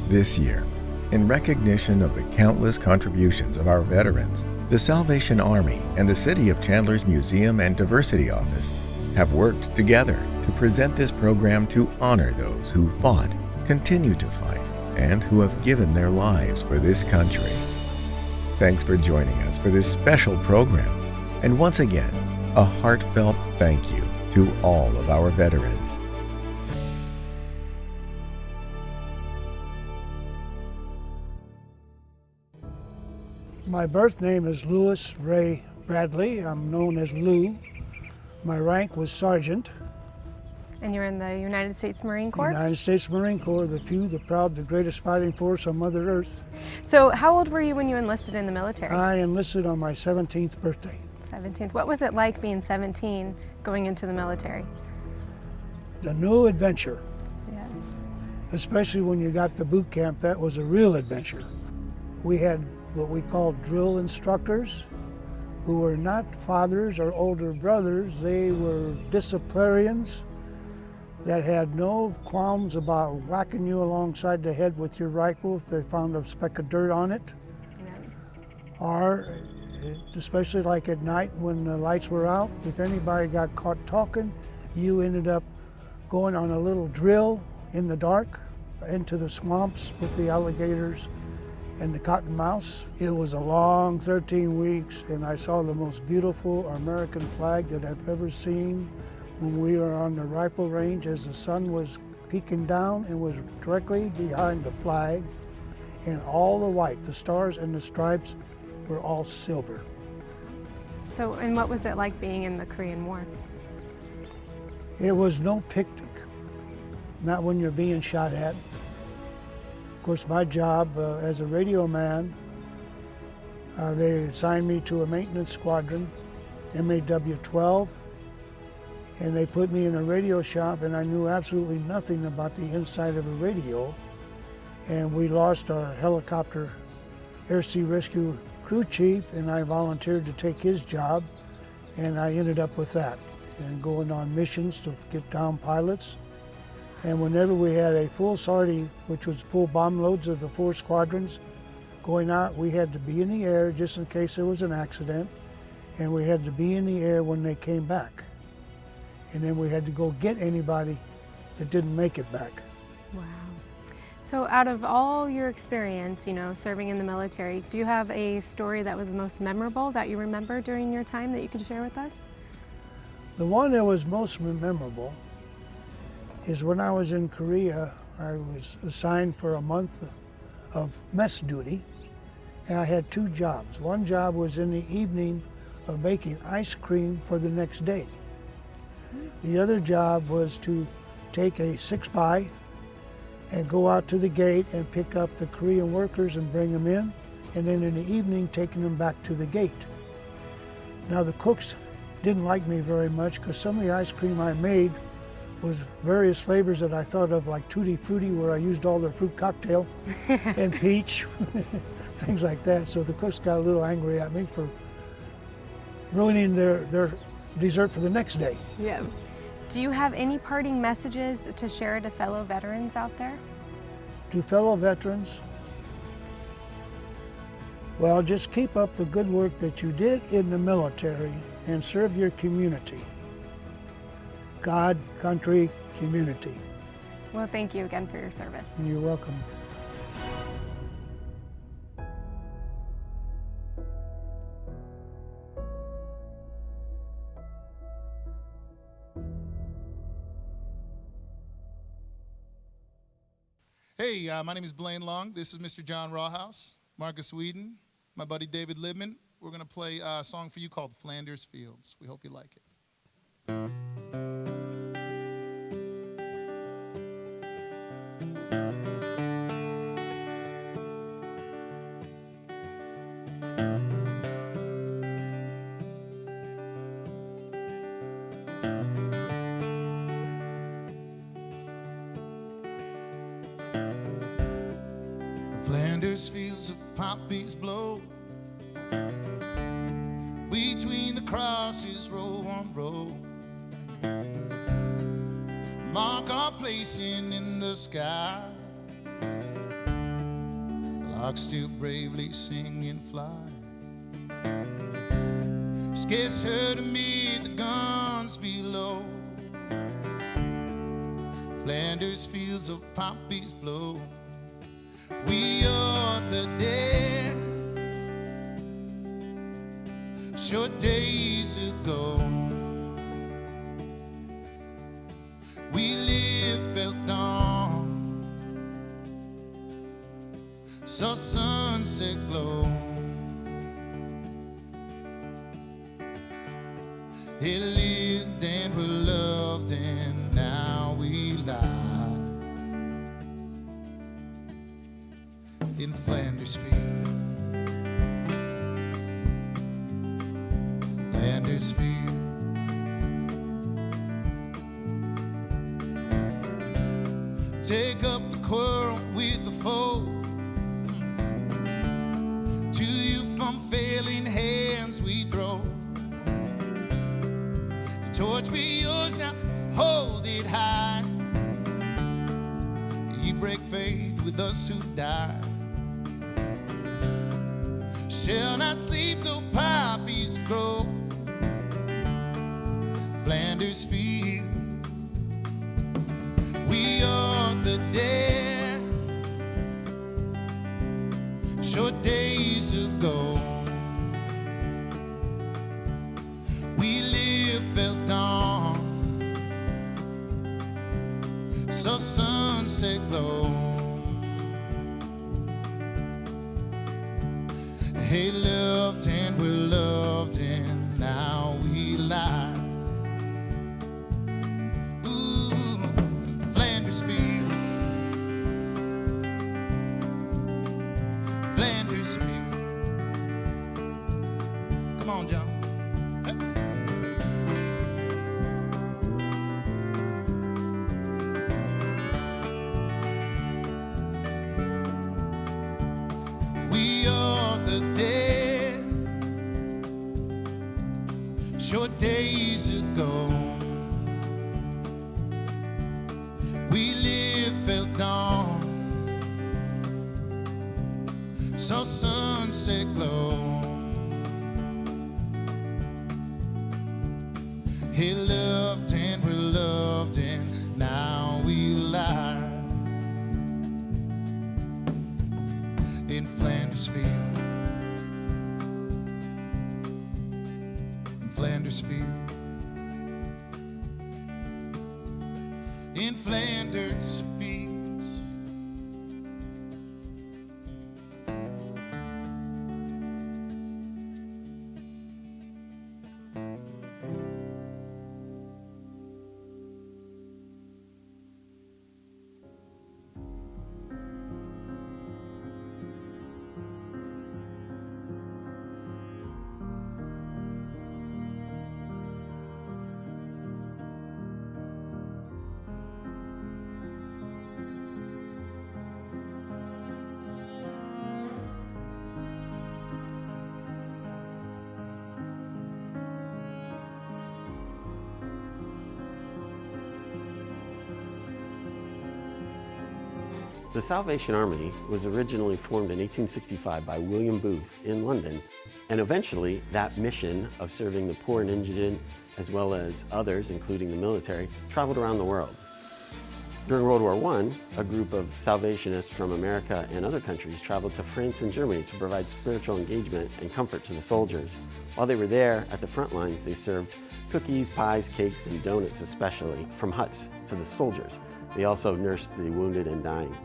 This year, in recognition of the countless contributions of our veterans, the Salvation Army and the City of Chandler's Museum and Diversity Office have worked together to present this program to honor those who fought, continue to fight, and who have given their lives for this country. Thanks for joining us for this special program, and once again, a heartfelt thank you to all of our veterans. My birth name is Lewis Ray Bradley. I'm known as Lou. My rank was sergeant. And you're in the United States Marine Corps? United States Marine Corps, the few, the proud, the greatest fighting force on Mother Earth. So how old were you when you enlisted in the military? I enlisted on my 17th birthday. 17th. What was it like being 17 going into the military? A new adventure. Yeah. Especially when you got to boot camp, that was a real adventure. We had what we called drill instructors who were not fathers or older brothers. They were disciplinarians that had no qualms about whacking you alongside the head with your rifle if they found a speck of dirt on it. Yeah. Or, especially like at night when the lights were out, if anybody got caught talking, you ended up going on a little drill in the dark into the swamps with the alligators and the cottonmouths. It was a long 13 weeks, and I saw the most beautiful American flag that I've ever seen when we were on the rifle range as the sun was peeking down and was directly behind the flag, and all the white, the stars and the stripes, were all silver. So, and what was it like being in the Korean War? It was no picnic, not when you're being shot at. Of course, my job as a radio man, they assigned me to a maintenance squadron, MAW-12, and they put me in a radio shop, and I knew absolutely nothing about the inside of a radio. And we lost our helicopter air sea rescue crew chief, and I volunteered to take his job, and I ended up with that and going on missions to get down pilots. And whenever we had a full sortie, which was full bomb loads of the 4 squadrons going out, we had to be in the air just in case there was an accident, and we had to be in the air when they came back. And then we had to go get anybody that didn't make it back. Wow. So out of all your experience, serving in the military, do you have a story that was most memorable that you remember during your time that you can share with us? The one that was most memorable is when I was in Korea. I was assigned for a month of mess duty, and I had 2 jobs. One job was in the evening of making ice cream for the next day. The other job was to take a 6-by and go out to the gate and pick up the Korean workers and bring them in, and then in the evening taking them back to the gate. Now the cooks didn't like me very much because some of the ice cream I made was various flavors that I thought of, like Tutti Frutti, where I used all their fruit cocktail, and peach, things like that. So the cooks got a little angry at me for ruining their dessert for the next day. Yeah. Do you have any parting messages to share to fellow veterans out there? To fellow veterans, well, just keep up the good work that you did in the military and serve your community. God, country, community. Well, thank you again for your service. You're welcome. Hey, my name is Blaine Long. This is Mr. John Rawhouse, Marcus Whedon, my buddy David Libman. We're going to play a song for you called Flanders Fields. We hope you like it. Flanders fields of poppies blow, between the crosses row on row, mark our placing in the sky. Larks still bravely sing and fly. Scarce heard amid the guns below. Flanders fields of poppies blow. We are the dead. Short days ago, we lived, felt dawn, saw sunset glow. He lived and were loved, and now we lie in Flanders Fields. Flanders Fields. Take up the quarrel with the foe. To you from failing hands we throw. The torch be yours now, hold it high. Ye break faith with us who die. Shall not sleep though poppies grow. Flanders Fields. We are the dead. Short days ago, we lived, felt dawn, saw sunset glow. He loved and we're loved, and now we lie. Flanders Fields. Flanders Fields. Come on, John. Hey. We are the dead. Short days ago, we lived, felt dawn, saw sunset glow. He loved and we're loved, and now we lie in Flanders Fields. In Flanders Fields. In Flanders Fields. The Salvation Army was originally formed in 1865 by William Booth in London, and eventually that mission of serving the poor and indigent, as well as others, including the military, traveled around the world. During World War I, a group of Salvationists from America and other countries traveled to France and Germany to provide spiritual engagement and comfort to the soldiers. While they were there at the front lines, they served cookies, pies, cakes, and donuts especially from huts to the soldiers. They also nursed the wounded and dying.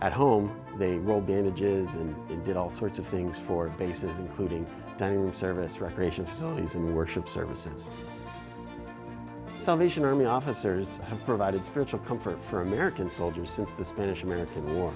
At home, they rolled bandages and did all sorts of things for bases, including dining room service, recreation facilities, and worship services. Salvation Army officers have provided spiritual comfort for American soldiers since the Spanish-American War.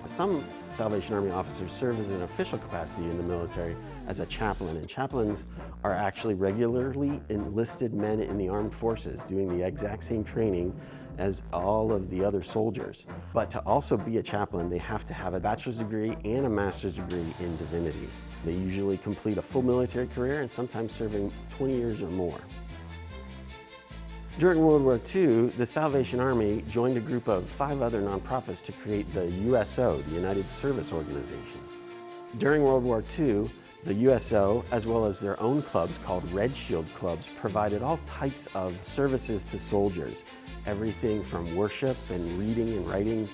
Some Salvation Army officers serve as an official capacity in the military as a chaplain, and chaplains are actually regularly enlisted men in the armed forces doing the exact same training as all of the other soldiers. But to also be a chaplain, they have to have a bachelor's degree and a master's degree in divinity. They usually complete a full military career and sometimes serving 20 years or more. During World War II, the Salvation Army joined a group of 5 other nonprofits to create the USO, the United Service Organizations. During World War II, the USO, as well as their own clubs called Red Shield clubs, provided all types of services to soldiers. Everything from worship and reading and writing,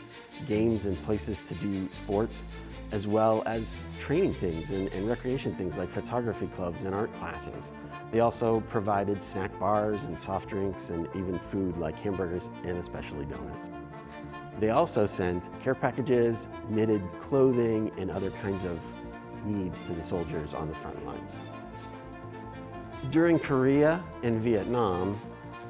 games and places to do sports, as well as training things and recreation things like photography clubs and art classes. They also provided snack bars and soft drinks and even food like hamburgers and especially donuts. They also sent care packages, knitted clothing, and other kinds of needs to the soldiers on the front lines. During Korea and Vietnam,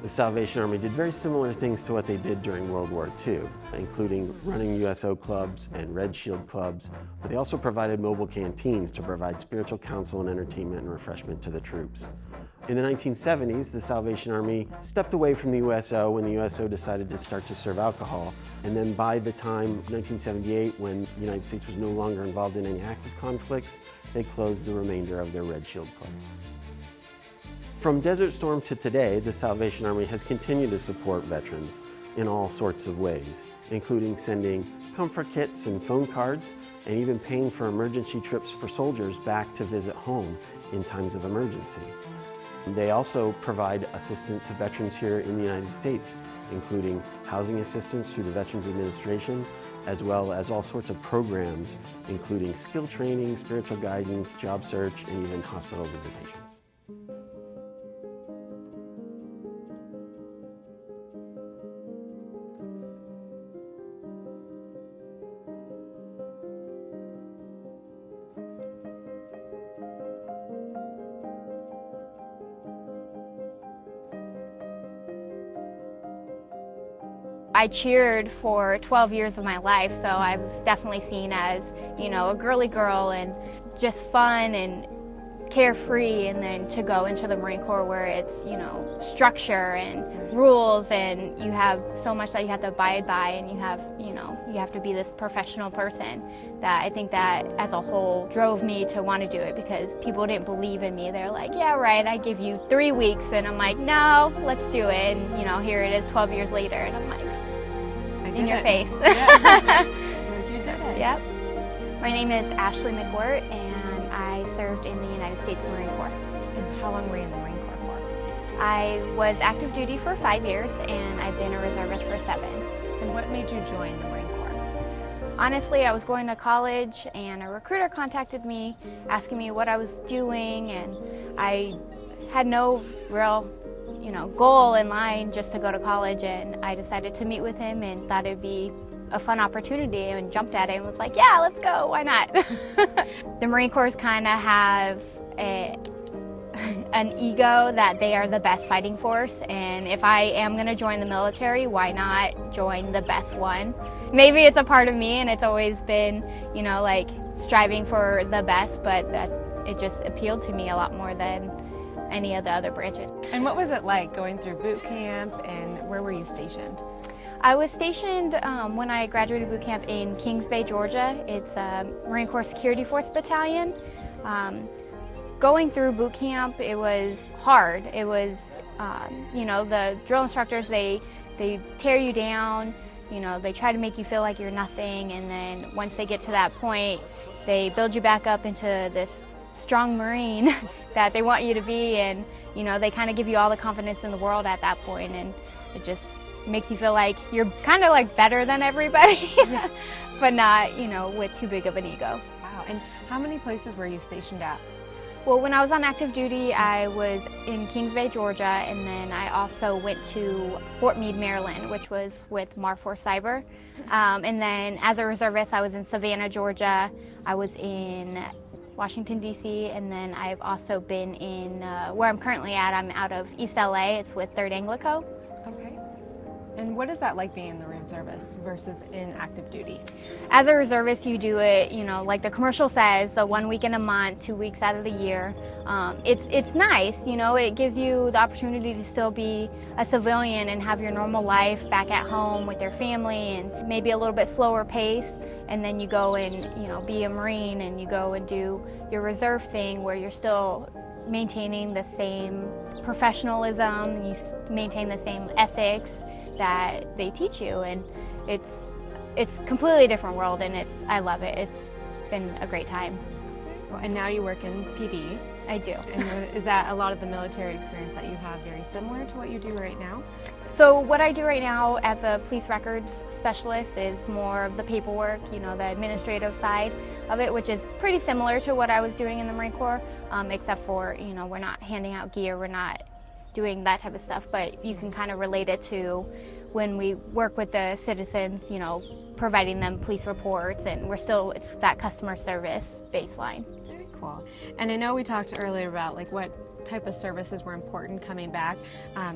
the Salvation Army did very similar things to what they did during World War II, including running USO clubs and Red Shield clubs, but they also provided mobile canteens to provide spiritual counsel and entertainment and refreshment to the troops. In the 1970s, the Salvation Army stepped away from the USO when the USO decided to start to serve alcohol, and then by the time 1978, when the United States was no longer involved in any active conflicts, they closed the remainder of their Red Shield clubs. From Desert Storm to today, the Salvation Army has continued to support veterans in all sorts of ways, including sending comfort kits and phone cards, and even paying for emergency trips for soldiers back to visit home in times of emergency. They also provide assistance to veterans here in the United States, including housing assistance through the Veterans Administration, as well as all sorts of programs, including skill training, spiritual guidance, job search, and even hospital visitations. I cheered for 12 years of my life, so I was definitely seen as, a girly girl and just fun and carefree, and then to go into the Marine Corps where it's, structure and rules, and you have so much that you have to abide by, and you have to be this professional person, that I think that as a whole drove me to want to do it, because people didn't believe in me. They're like, yeah, right, I give you 3 weeks, and I'm like, no, let's do it, and here it is 12 years later, and I'm like, in your face. Yeah. You did it. Yep. My name is Ashley McWhort, and I served in the United States Marine Corps. And how long were you in the Marine Corps for? I was active duty for 5 years, and I've been a reservist for 7. And what made you join the Marine Corps? Honestly, I was going to college, and a recruiter contacted me asking me what I was doing, and I had no real goal in line, just to go to college, and I decided to meet with him and thought it'd be a fun opportunity, and jumped at it and was like, yeah, let's go, why not? The Marine Corps kind of have an ego that they are the best fighting force, and if I am going to join the military, why not join the best one? Maybe it's a part of me, and it's always been, like striving for the best, but that it just appealed to me a lot more than any of the other branches. And what was it like going through boot camp, and where were you stationed? I was stationed when I graduated boot camp in Kings Bay, Georgia. It's a Marine Corps Security Force Battalion. Going through boot camp, it was hard. It was, the drill instructors, they tear you down, they try to make you feel like you're nothing, and then once they get to that point, they build you back up into this strong Marine that they want you to be, and they kind of give you all the confidence in the world at that point, and it just makes you feel like you're kind of like better than everybody, but not with too big of an ego. Wow. And how many places were you stationed at? Well, when I was on active duty, I was in Kings Bay, Georgia, and then I also went to Fort Meade, Maryland, which was with Mar4 Cyber. And then as a reservist, I was in Savannah, Georgia. I was in Washington, D.C., and then I've also been in, where I'm currently at, I'm out of East L.A., it's with 3rd Anglico. Okay. And what is that like being in the reservist versus in active duty? As a reservist, you do it, like the commercial says, so 1 week in a month, 2 weeks out of the year. It's nice, it gives you the opportunity to still be a civilian and have your normal life back at home with your family, and maybe a little bit slower pace. And then you go and, be a Marine, and you go and do your reserve thing where you're still maintaining the same professionalism, and you maintain the same ethics that they teach you, and it's completely different world, and I love it. It's been a great time. And now you work in PD. I do. And is that a lot of the military experience that you have very similar to what you do right now? So what I do right now as a police records specialist is more of the paperwork, the administrative side of it, which is pretty similar to what I was doing in the Marine Corps, except for, we're not handing out gear, we're not doing that type of stuff, but you can kind of relate it to when we work with the citizens, providing them police reports, and it's that customer service baseline. Very cool. And I know we talked earlier about what type of services were important coming back.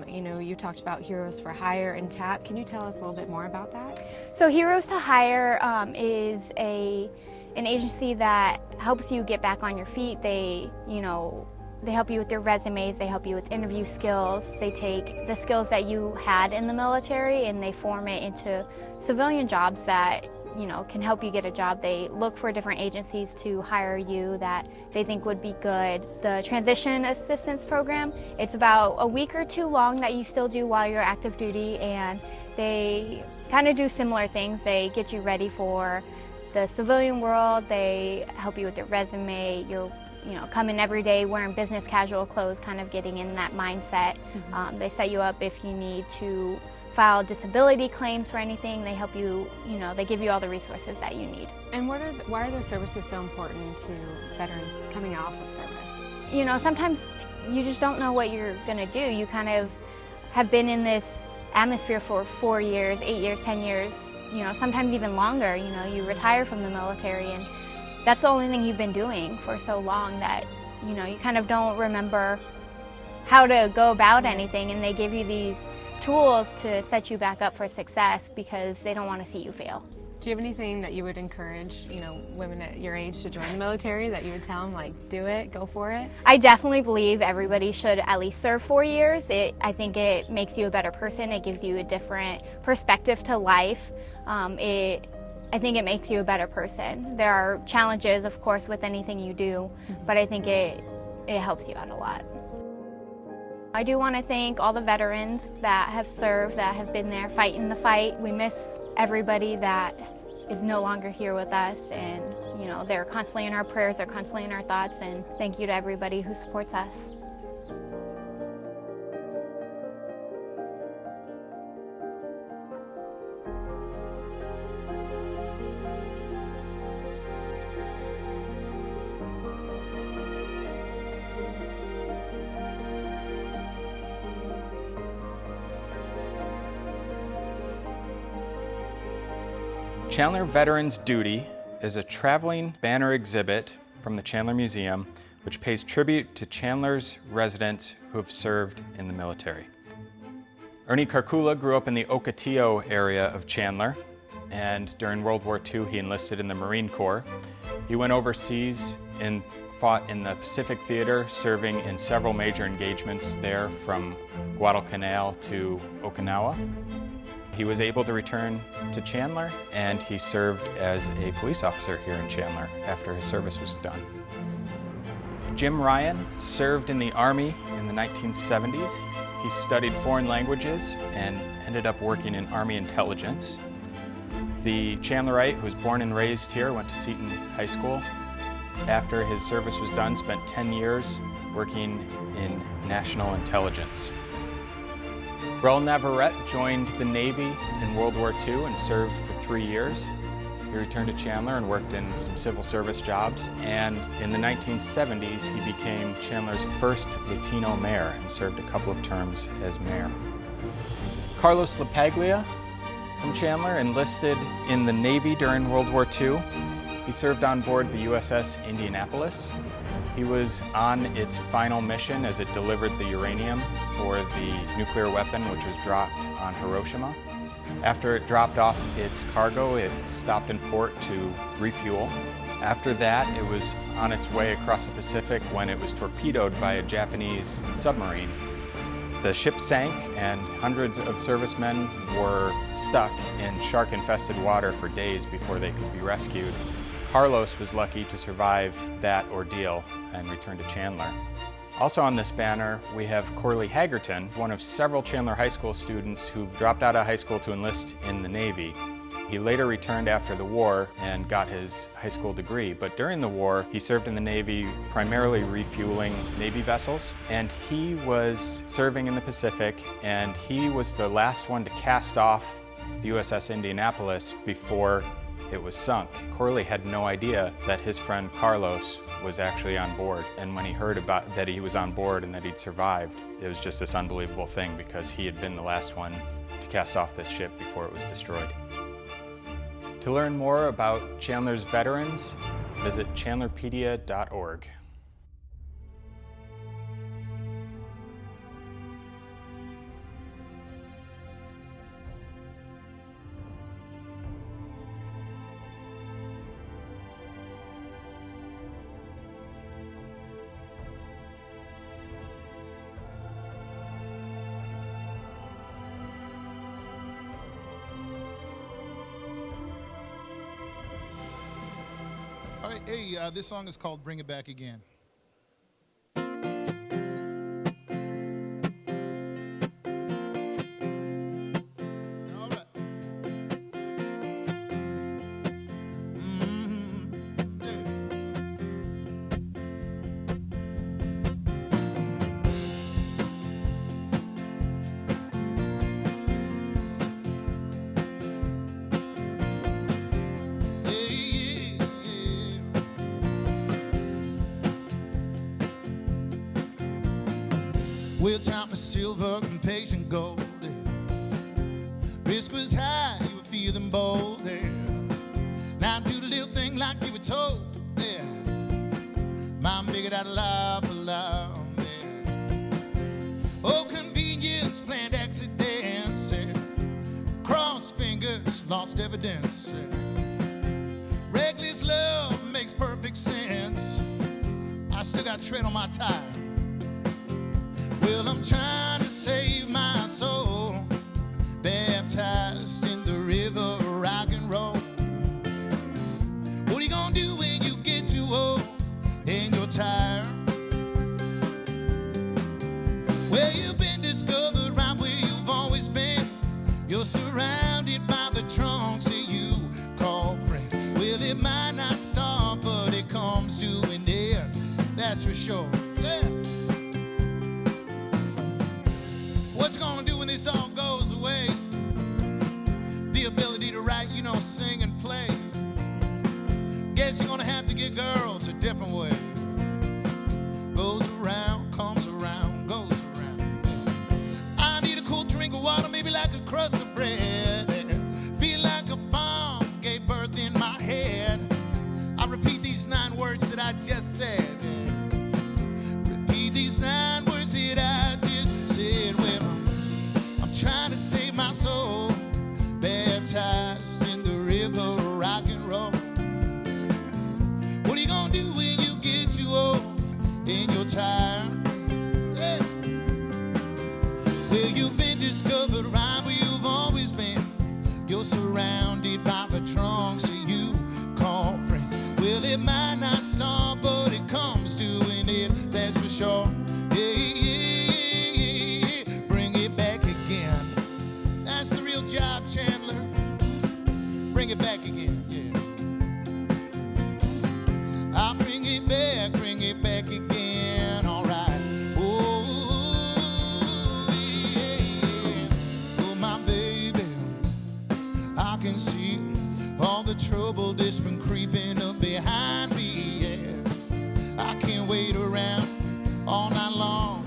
You talked about Heroes for Hire and TAP. Can you tell us a little bit more about that? So Heroes to Hire is an agency that helps you get back on your feet. They help you with your resumes, they help you with interview skills. They take the skills that you had in the military and they form it into civilian jobs that can help you get a job. They look for different agencies to hire you that they think would be good. The Transition Assistance Program, it's about a week or two long that you still do while you're active duty, and they kind of do similar things. They get you ready for the civilian world, they help you with your resume, you're coming every day wearing business casual clothes, kind of getting in that mindset. Mm-hmm. They set you up if you need to file disability claims for anything. They help you, they give you all the resources that you need. And why are those services so important to veterans coming off of service? Sometimes you just don't know what you're going to do. You kind of have been in this atmosphere for 4 years, 8 years, 10 years, sometimes even longer. You retire from the military, and that's the only thing you've been doing for so long that, you kind of don't remember how to go about anything, and they give you these tools to set you back up for success because they don't want to see you fail. Do you have anything that you would encourage, women at your age to join the military, that you would tell them, do it, go for it? I definitely believe everybody should at least serve 4 years. I think it makes you a better person. It gives you a different perspective to life. I think it makes you a better person. There are challenges, of course, with anything you do, but I think it helps you out a lot. I do want to thank all the veterans that have served, that have been there fighting the fight. We miss everybody that is no longer here with us, and they're constantly in our prayers, they're constantly in our thoughts, and thank you to everybody who supports us. Chandler Veterans Duty is a traveling banner exhibit from the Chandler Museum which pays tribute to Chandler's residents who have served in the military. Ernie Karkula grew up in the Ocotillo area of Chandler, and during World War II he enlisted in the Marine Corps. He went overseas and fought in the Pacific Theater, serving in several major engagements there from Guadalcanal to Okinawa. He was able to return to Chandler, and he served as a police officer here in Chandler after his service was done. Jim Ryan served in the Army in the 1970s. He studied foreign languages and ended up working in Army intelligence. The Chandlerite, who was born and raised here, went to Seton High School. After his service was done, spent 10 years working in national intelligence. Raul Navarrete joined the Navy in World War II and served for 3 years. He returned to Chandler and worked in some civil service jobs, and in the 1970s he became Chandler's first Latino mayor and served a couple of terms as mayor. Carlos LaPaglia from Chandler enlisted in the Navy during World War II. He served on board the USS Indianapolis. He was on its final mission as it delivered the uranium for the nuclear weapon which was dropped on Hiroshima. After it dropped off its cargo, it stopped in port to refuel. After that, it was on its way across the Pacific when it was torpedoed by a Japanese submarine. The ship sank and hundreds of servicemen were stuck in shark-infested water for days before they could be rescued. Carlos was lucky to survive that ordeal and return to Chandler. Also on this banner, we have Corley Hagerton, one of several Chandler High School students who dropped out of high school to enlist in the Navy. He later returned after the war and got his high school degree, but during the war, he served in the Navy primarily refueling Navy vessels, and he was serving in the Pacific, and he was the last one to cast off the USS Indianapolis before it was sunk. Corley had no idea that his friend Carlos was actually on board, and when he heard about that he was on board and that he'd survived, it was just this unbelievable thing because he had been the last one to cast off this ship before it was destroyed. To learn more about Chandler's veterans, visit chandlerpedia.org. All right, hey, this song is called Bring It Back Again. All right. Yeah. We'll count my silver and patient gold. Yeah. Risk was high, you were feeling bold. Yeah. Now do the little thing like you were told. Yeah. Mom figured out love for love. Yeah. Oh, convenience, planned accidents. Yeah. Crossed fingers, lost evidence. Yeah. Reckless love makes perfect sense. I still got tread on my tire. Well, I'm trying to save my soul, baptized in the river of rock and roll. What are you gonna do when you get too old and you're tired? Well, you've been discovered right where you've always been. You're surrounded by the trunks that you call friends. Well, it might not stop, but it comes to an end, that's for sure. Yeah. What you gonna do when this all goes away? The ability to write, you know, sing and play. Guess you're gonna have to get girls a different way. Goes around, comes around, goes around. I need a cool drink of water, maybe like a crust of bread. Feel like a bomb gave birth in my head. I repeat these 9 words that I just said. Repeat these 9 words that I just said. Well, I'm trying to save my soul, baptized in the river of rock and roll. What are you gonna do when you get too old and you're tired? Yeah. Well, you've been discovered right where you've always been. You're surrounded by the trunks that you call friends. Well, it might not stop, but it comes to an end, that's for sure. Yeah, yeah, yeah, yeah. Bring it back again. That's the real job, Chandler. Bring it back again, yeah. I'll bring it back again, all right. Oh, yeah. Oh, my baby, I can see all the trouble that's been creeping up behind me, yeah. I can't wait around all night long.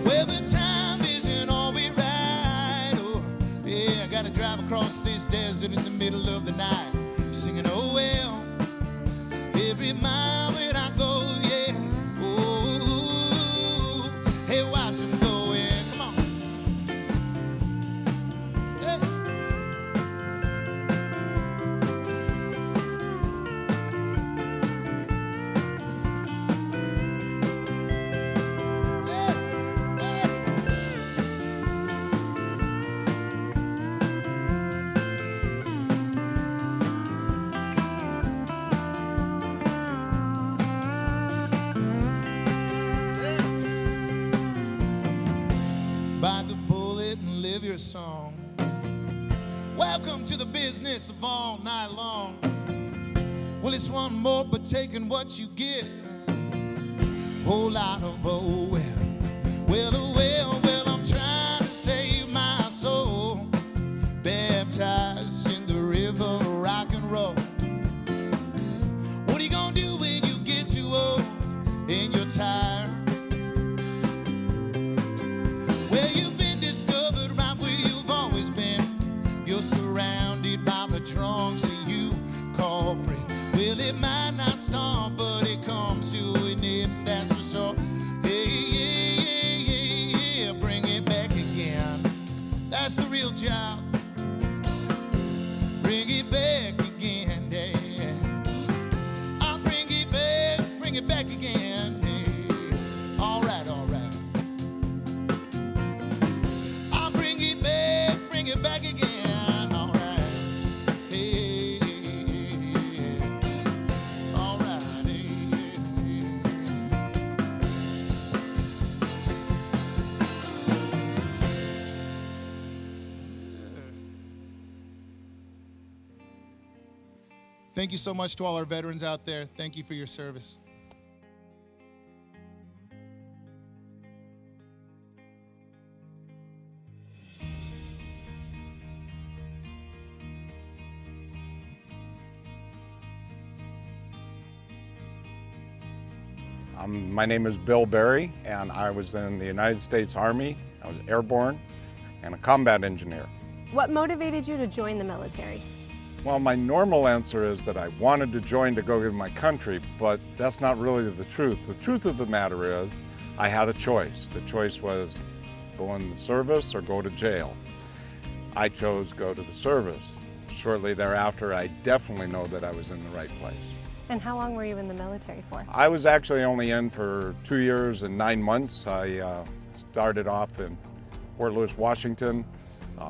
Well, the time isn't always right, oh, yeah, I gotta drive across this desert in the middle of the night, singing, oh, well, every mile that I go, yeah, oh, hey, watch them go in, come on. Hey. best of all night long. Well, it's one more but taking what you get. Whole lot of oh well, I'm trying to save my soul, baptized in the river of rock and roll. What are you gonna do when you get too old and you're tired? Well, you've been discovered right where you've always been. You're surrounded by the drunks that you call friends. Well, it might not stop, but it comes to an end, that's for sure. Yeah, bring it back again. That's the real job. Bring it back again, yeah. I'll bring it back again, yeah. All right. I'll bring it back again, all right. Hey, all right, Thank you so much to all our veterans out there. Thank you for your service. My name is Bill Berry, and I was in the United States Army. I was airborne and a combat engineer. What motivated you to join the military? Well, my normal answer is that I wanted to join to go give my country, but that's not really the truth. The truth of the matter is I had a choice. The choice was go in the service or go to jail. I chose go to the service. Shortly thereafter, I definitely know that I was in the right place. And how long were you in the military for? I was actually only in for 2 years and 9 months. I started off in Fort Lewis, Washington,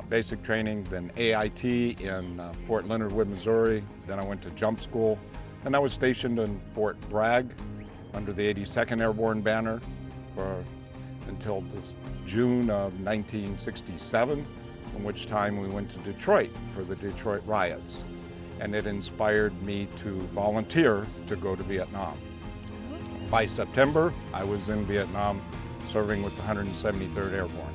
basic training, then AIT in Fort Leonard Wood, Missouri. Then I went to jump school. And I was stationed in Fort Bragg under the 82nd Airborne Banner until this June of 1967, in which time we went to Detroit for the Detroit riots. And it inspired me to volunteer to go to Vietnam. By September, I was in Vietnam serving with the 173rd Airborne.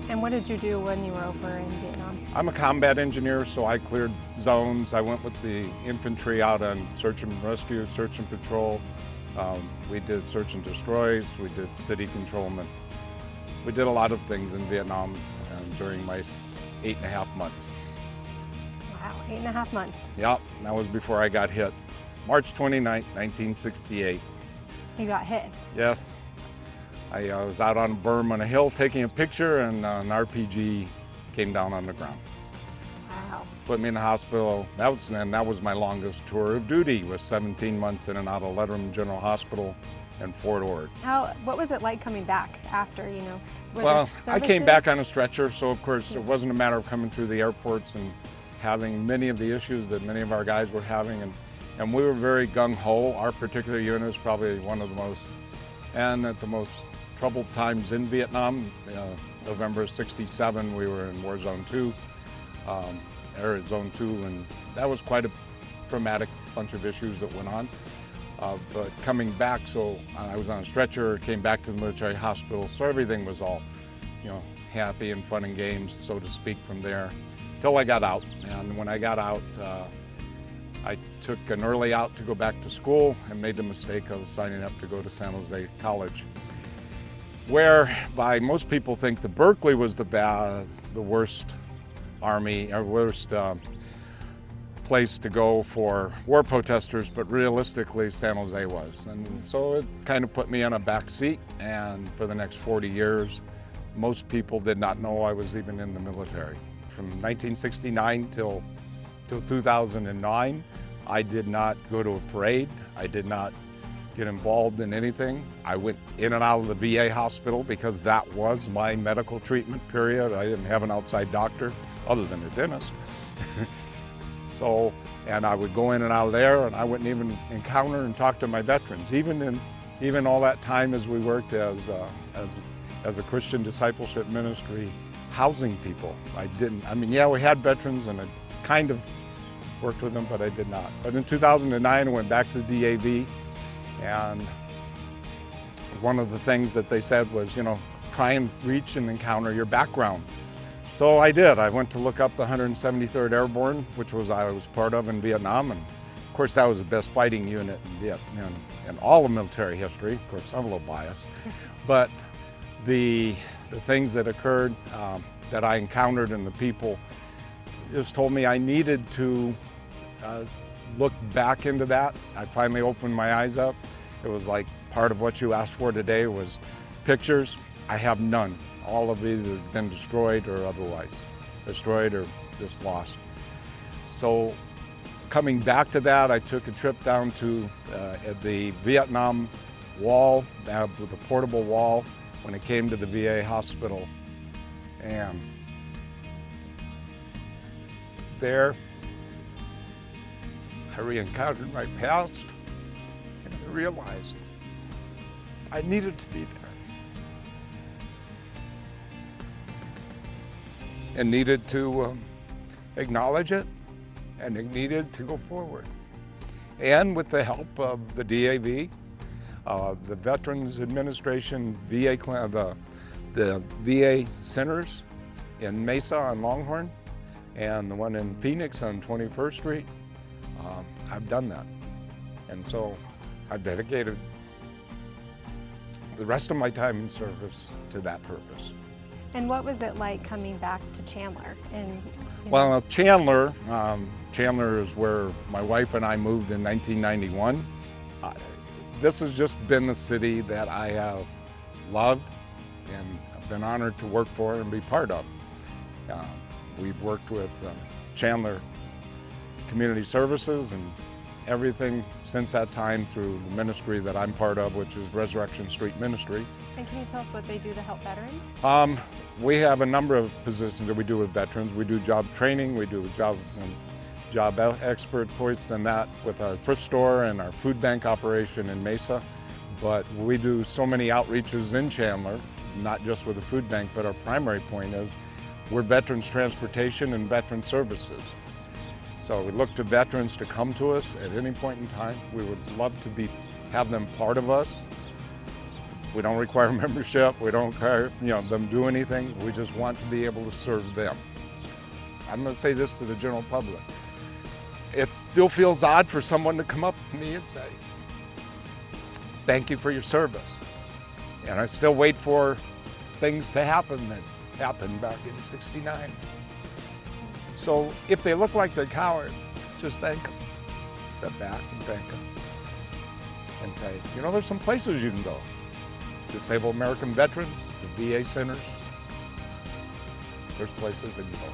And what did you do when you were over in Vietnam? I'm a combat engineer, so I cleared zones. I went with the infantry out on search and rescue, search and patrol. We did search and destroys, we did city controlment. We did a lot of things in Vietnam during my 8.5 months. Wow, 8.5 months. Yep, that was before I got hit. March 29, 1968. You got hit? Yes. I was out on a berm on a hill taking a picture, and an RPG came down on the ground. Wow. Put me in the hospital. That was my longest tour of duty, was 17 months in and out of Letterman General Hospital and Fort Ord. What was it like coming back after, were Well, there I came back services? on a stretcher, so of course it wasn't a matter of coming through the airports and having many of the issues that many of our guys were having, and we were very gung-ho. Our particular unit was probably one of the most, and at the most troubled times in Vietnam. November of '67, we were in War Zone 2, Air Zone 2, and that was quite a traumatic bunch of issues that went on. But coming back, so I was on a stretcher, came back to the military hospital, so everything was all, happy and fun and games, so to speak, from there, till I got out. And when I got out, I took an early out to go back to school and made the mistake of signing up to go to San Jose College, where by most people think that Berkeley was the worst army, or worst place to go for war protesters, but realistically San Jose was. And so it kind of put me in a back seat, and for the next 40 years, most people did not know I was even in the military. From 1969 till 2009, I did not go to a parade. I did not get involved in anything. I went in and out of the VA hospital because that was my medical treatment period. I didn't have an outside doctor other than a dentist. So, and I would go in and out of there, and I wouldn't even encounter and talk to my veterans. Even all that time as we worked as a Christian discipleship ministry, housing people. We had veterans, and I kind of worked with them, but I did not. But in 2009, I went back to the DAV, and one of the things that they said was, you know, try and reach and encounter your background. So I did. I went to look up the 173rd Airborne, which I was part of in Vietnam, and of course that was the best fighting unit in Vietnam in all of military history. Of course, I'm a little biased, but the things that occurred, that I encountered, and the people just told me I needed to look back into that. I finally opened my eyes up. It was like part of what you asked for today was pictures. I have none. All of it has been destroyed or otherwise. Destroyed or just lost. So coming back to that, I took a trip down to the Vietnam wall, with a portable wall, when it came to the VA hospital. And there, I re-encountered my past, and I realized I needed to be there. And needed to acknowledge it, and it needed to go forward. And with the help of the DAV, the Veterans Administration, the VA centers in Mesa on Longhorn, and the one in Phoenix on 21st Street, I've done that. And so I've dedicated the rest of my time in service to that purpose. And what was it like coming back to Chandler? Well, Chandler is where my wife and I moved in 1991. This has just been the city that I have loved and I've been honored to work for and be part of. We've worked with Chandler Community Services and everything since that time through the ministry that I'm part of, which is Resurrection Street Ministry. And can you tell us what they do to help veterans? We have a number of positions that we do with veterans. We do job training, we do job expert points and that with our thrift store and our food bank operation in Mesa. But we do so many outreaches in Chandler, not just with the food bank, but our primary point is we're veterans transportation and veteran services. So we look to veterans to come to us at any point in time. We would love to have them part of us. We don't require membership. We don't require them do anything. We just want to be able to serve them. I'm going to say this to the general public. It still feels odd for someone to come up to me and say, thank you for your service. And I still wait for things to happen that happened back in '69. So if they look like they're cowards, just thank them. Step back and thank them. And say, there's some places you can go. Disabled American veterans, the VA centers. There's places that you go.